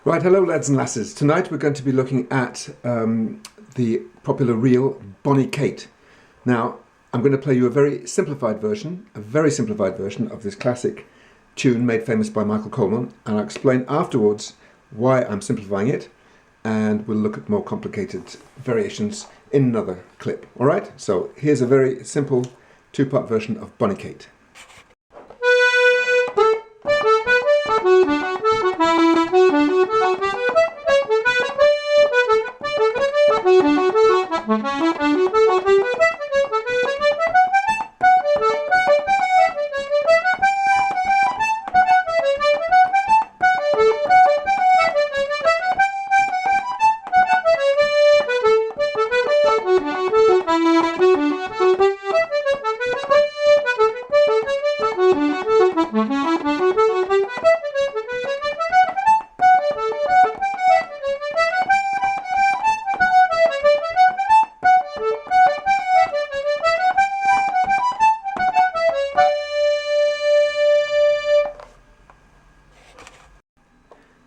Right, hello lads and lasses. Tonight we're going to be looking at the popular reel Bonnie Kate. Now, I'm going to play you a very simplified version of this classic tune made famous by Michael Coleman, and I'll explain afterwards why I'm simplifying it, and we'll look at more complicated variations in another clip. Alright, so here's a very simple two-part version of Bonnie Kate.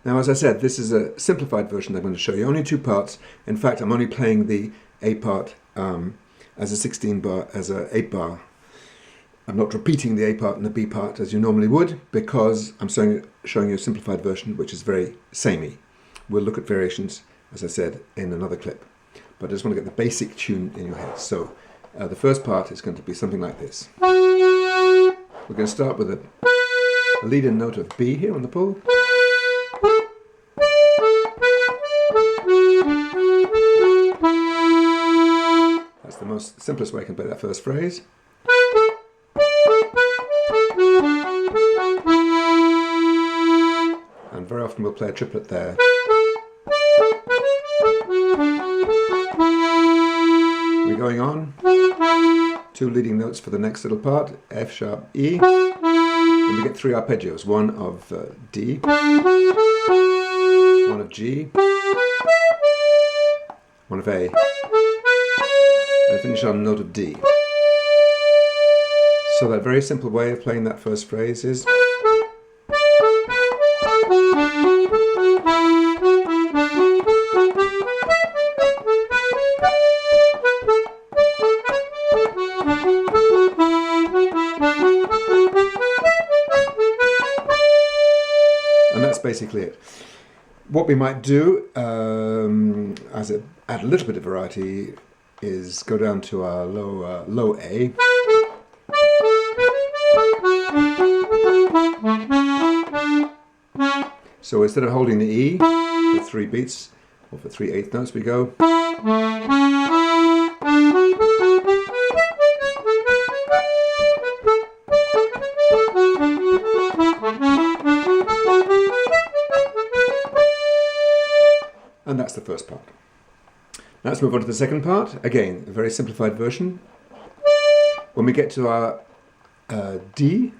Now, as I said, this is a simplified version I'm going to show you, only two parts. In fact, I'm only playing the A part as a 16 bar, as a 8 bar. I'm not repeating the A part and the B part as you normally would, because I'm showing you a simplified version which is very samey. We'll look at variations, as I said, in another clip. But I just want to get the basic tune in your head. So the first part is going to be something like this. We're going to start with a lead-in note of B here on the pull. That's the most simplest way I can play that first phrase. And very often we'll play a triplet there. We're going on. Two leading notes for the next little part, F sharp, E. And we get three arpeggios, one of D, one of G, one of A, and finish on a note of D. So that very simple way of playing that first phrase is and that's basically it. What we might do, add a little bit of variety, is go down to our low A. So instead of holding the E for 3 beats, or for 3/8 notes, we go. And that's the first part. Now let's move on to the second part. Again, a very simplified version. When we get to our D,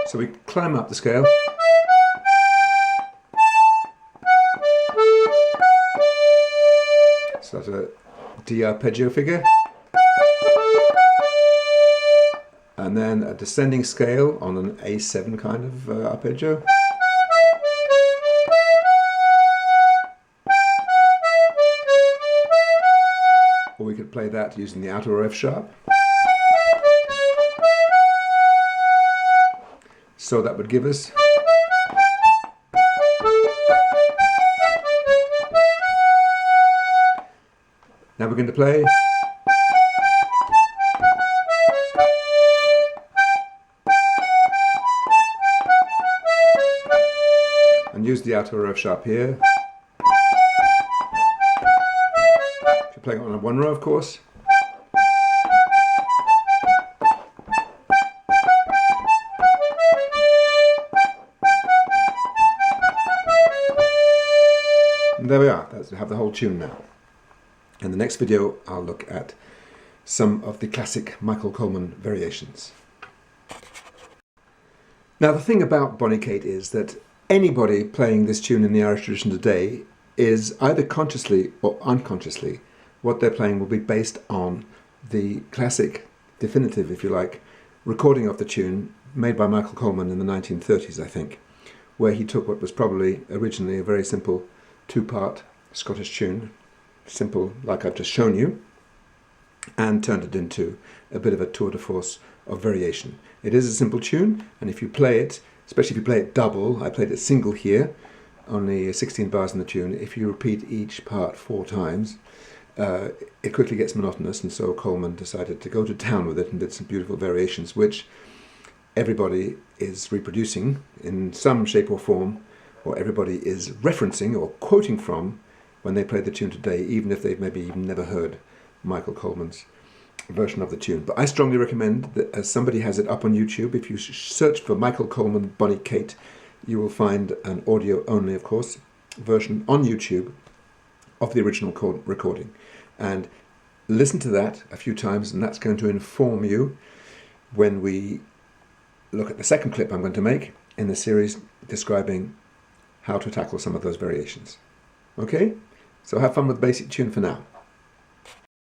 so we climb up the scale. So that's a D arpeggio figure. And then a descending scale on an A7 kind of arpeggio. Or we could play that using the outer F sharp. So that would give us now we're going to play and use the outer F sharp here. If you're playing it on a 1 row, of course. And there we are. We have the whole tune now. In the next video, I'll look at some of the classic Michael Coleman variations. Now, the thing about Bonnie Kate is that anybody playing this tune in the Irish tradition today is either consciously or unconsciously, what they're playing will be based on the classic, definitive, if you like, recording of the tune made by Michael Coleman in the 1930s, I think, where he took what was probably originally a very simple two-part Scottish tune, simple like I've just shown you, and turned it into a bit of a tour de force of variation. It is a simple tune, and if you play it, especially if you play it double, I played it single here, only 16 bars in the tune, if you repeat each part 4 times, it quickly gets monotonous, and so Coleman decided to go to town with it and did some beautiful variations, which everybody is reproducing in some shape or form, or everybody is referencing or quoting from when they play the tune today, even if they've maybe even never heard Michael Coleman's version of the tune. But I strongly recommend that, as somebody has it up on YouTube, if you search for Michael Coleman Bonnie Kate, you will find an audio only, of course, version on YouTube of the original recording. And listen to that a few times, and that's going to inform you when we look at the second clip I'm going to make in the series describing how to tackle some of those variations. Okay? So have fun with the basic tune for now.